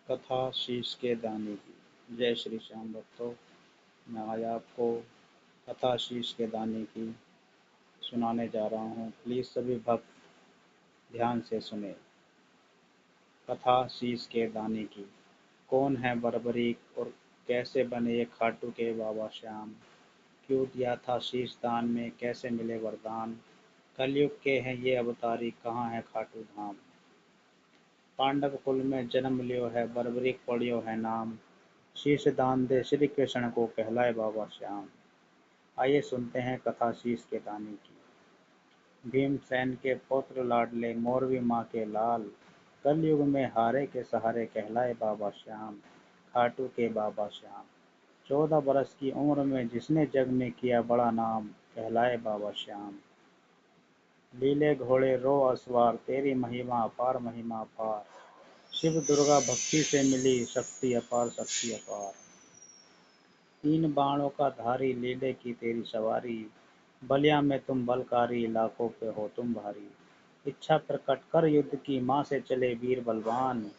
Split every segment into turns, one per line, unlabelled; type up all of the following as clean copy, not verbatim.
कथा शीश के दाने की। जय श्री श्याम भक्तों, मैं आज आपको कथा शीश के दाने की सुनाने जा रहा हूँ। प्लीज़ सभी भक्त ध्यान से सुने। कथा शीश के दाने की। कौन है बर्बरीक और कैसे बने ये खाटू के बाबा श्याम? क्यों दिया था शीश दान में, कैसे मिले वरदान? कलयुग के हैं ये अवतारी, कहाँ है खाटू धाम? पांडव कुल में जन्म लियो है, बर्बरीक पढ़ियो है नाम। शीश दान दे श्री कृष्ण को, कहलाए बाबा श्याम। आइए सुनते हैं कथा शीश के दाने की। भीमसेन के पौत्र लाडले, मोरवी माँ के लाल। कलयुग में हारे के सहारे, कहलाए बाबा श्याम। खाटू के बाबा श्याम। 14 बरस की उम्र में जिसने जग में किया बड़ा नाम, कहलाए बाबा श्याम। लीले घोड़े रो असवार, तेरी महिमा अपार, महिमा अपार। शिव दुर्गा भक्ति से मिली शक्ति अपार, शक्ति अपार। 3 बाणों का धारी, लीले की तेरी सवारी। बलिया में तुम बलकारी, लाखों पे हो तुम भारी। इच्छा प्रकट कर युद्ध की, माँ से चले वीर बलवान।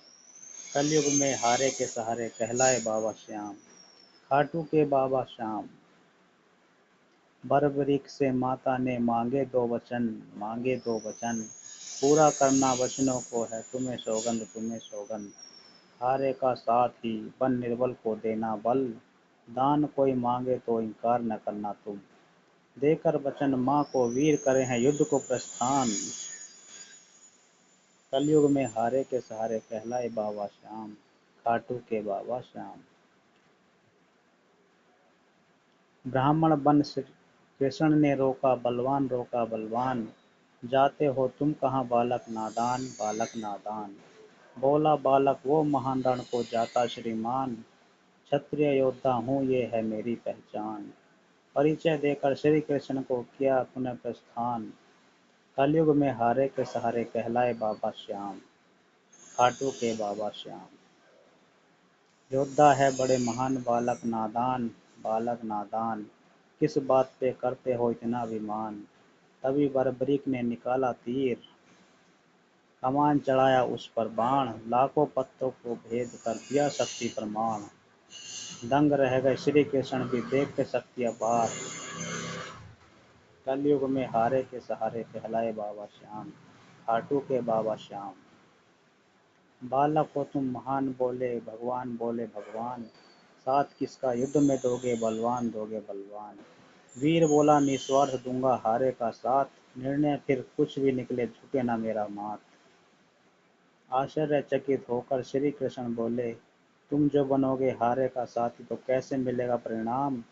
कलयुग में हारे के सहारे, कहलाए बाबा श्याम। खाटू के बाबा श्याम। बर्बरीक से माता ने मांगे 2 वचन, मांगे 2 वचन। पूरा करना वचनों को है तुम्हें सौगंध, तुम्हें सौगंध। हारे का साथ ही बन, निर्बल को देना बल। दान कोई मांगे तो इनकार न करना तुम। देकर वचन माँ को, वीर करे हैं युद्ध को प्रस्थान। कलयुग में हारे के सहारे, कहलाए बाबा श्याम। खाटू के बाबा श्याम। ब्राह्मण बन श्री कृष्ण ने रोका, बलवान रोका बलवान। जाते हो तुम कहाँ बालक नादान, बालक नादान। बोला बालक वो महान रण को जाता श्रीमान। क्षत्रिय योद्धा हूँ ये है मेरी पहचान। परिचय देकर श्री कृष्ण को किया पुनः प्रस्थान। कलयुग में हारे के सहारे, कहलाए बाबा श्याम। खाटू के बाबा श्याम। योद्धा है बड़े महान, बालक नादान, बालक नादान। किस बात पे करते हो इतना अभिमान? तभी बर्बरीक ने निकाला तीर, कमान चढ़ाया उस पर बाण। लाखों पत्तों को भेद कर दिया शक्ति प्रमाण। दंग रह गए श्री कृष्ण भी देख के शक्ति अपार। कलयुग में हारे के सहारे, कहलाए बाबा श्याम। खाटू के बाबा श्याम। बालक हो तुम महान, बोले भगवान, बोले भगवान। साथ किसका युद्ध में दोगे बलवान, दोगे बलवान। वीर बोला निस्वार्थ दूंगा हारे का साथ। निर्णय फिर कुछ भी निकले, झुके ना मेरा माथ। आश्चर्यचकित होकर श्री कृष्ण बोले, तुम जो बनोगे हारे का साथी तो कैसे मिलेगा परिणाम?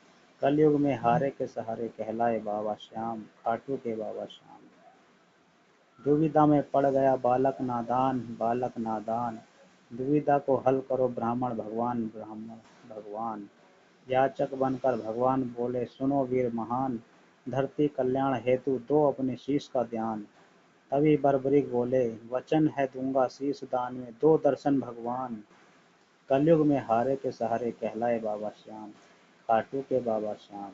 कलयुग में हारे के सहारे, कहलाए बाबा श्याम। खाटू के बाबा श्याम। दुविधा में पड़ गया बालक नादान, बालक नादान। दुविधा को हल करो ब्राह्मण भगवान, ब्राह्मण भगवान। याचक बनकर भगवान बोले, सुनो वीर महान। धरती कल्याण हेतु दो अपने शीश का ध्यान। तभी बर्बरीक बोले, वचन है दूंगा शीश दान में 2 दर्शन भगवान। कलयुग में हारे के सहारे, कहलाए बाबा श्याम। खाटू के बाबा श्याम।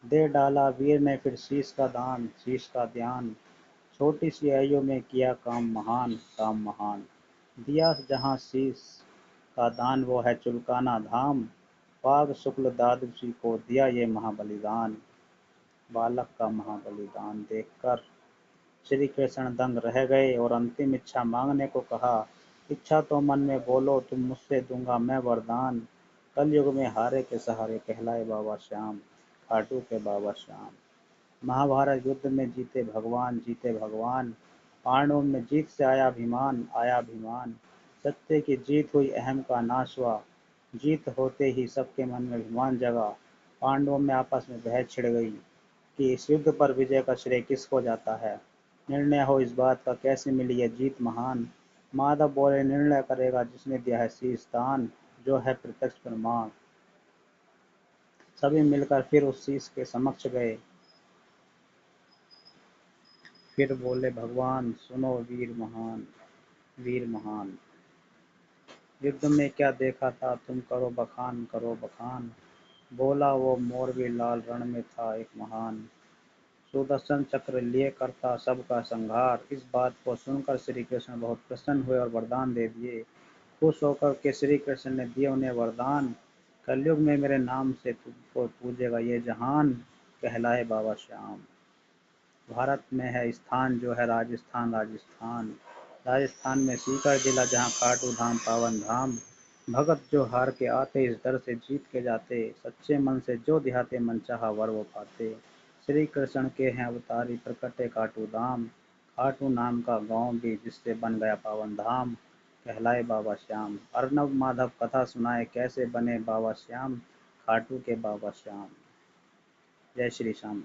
दे डाला वीर ने फिर शीश का दान, शीश का ध्यान। छोटी सी आयु में किया काम महान, काम महान। दिया जहाँ शीश का दान, वो है चुलकाना धाम। पाग शुक्ल द्वादशी को दिया ये महाबलिदान। बालक का महाबलिदान देखकर श्री कृष्ण दंग रह गए और अंतिम इच्छा मांगने को कहा। इच्छा तो मन में बोलो, तुम मुझसे दूंगा मैं वरदान। कलयुग में हारे के सहारे, कहलाए बाबा श्याम। खाटू के बाबा श्याम। महाभारत युद्ध में जीते भगवान, जीते भगवान। पांडवों में जीत से आया अभिमान, आया अभिमान। सत्य की जीत हुई, अहम का नाश हुआ। जीत होते ही सबके मन में अभिमान जगा। पांडवों में आपस में बहस छिड़ गई कि इस युद्ध पर विजय का श्रेय किसको जाता है। निर्णय हो इस बात का, कैसे मिली यह जीत महान। माधव बोले, निर्णय करेगा जिसने दिया है शीश दान, जो है प्रत्यक्ष प्रमाण। सभी मिलकर फिर उस शीश के समक्ष गए, फिर बोले भगवान, सुनो वीर महान, वीर महान। युद्ध में क्या देखा था तुम, करो बखान, करो बखान। बोला वो मोरवी लाल, रण में था एक महान। सुदर्शन चक्र लिए करता सबका संहार। इस बात को सुनकर श्री कृष्ण बहुत प्रसन्न हुए और वरदान दे दिए, खुश होकर के श्री कृष्ण ने दिए उन्हें वरदान, कलयुग में मेरे नाम से तुझको पूजेगा ये जहान, कहलाए बाबा श्याम। भारत में है स्थान जो है राजस्थान, राजस्थान। राजस्थान में सीकर जिला जहाँ खाटू धाम पावन धाम। भगत जो हार के आते इस दर से जीत के जाते, सच्चे मन से जो ध्याते मनचाहा वर वो पाते। श्री कृष्ण के हैं अवतारी प्रकटे खाटू धाम, खाटू नाम का गांव भी जिससे बन गया पावन धाम, कहलाए बाबा श्याम। अर्नब माधव कथा सुनाए कैसे बने बाबा श्याम, खाटू के बाबा श्याम। जय श्री श्याम।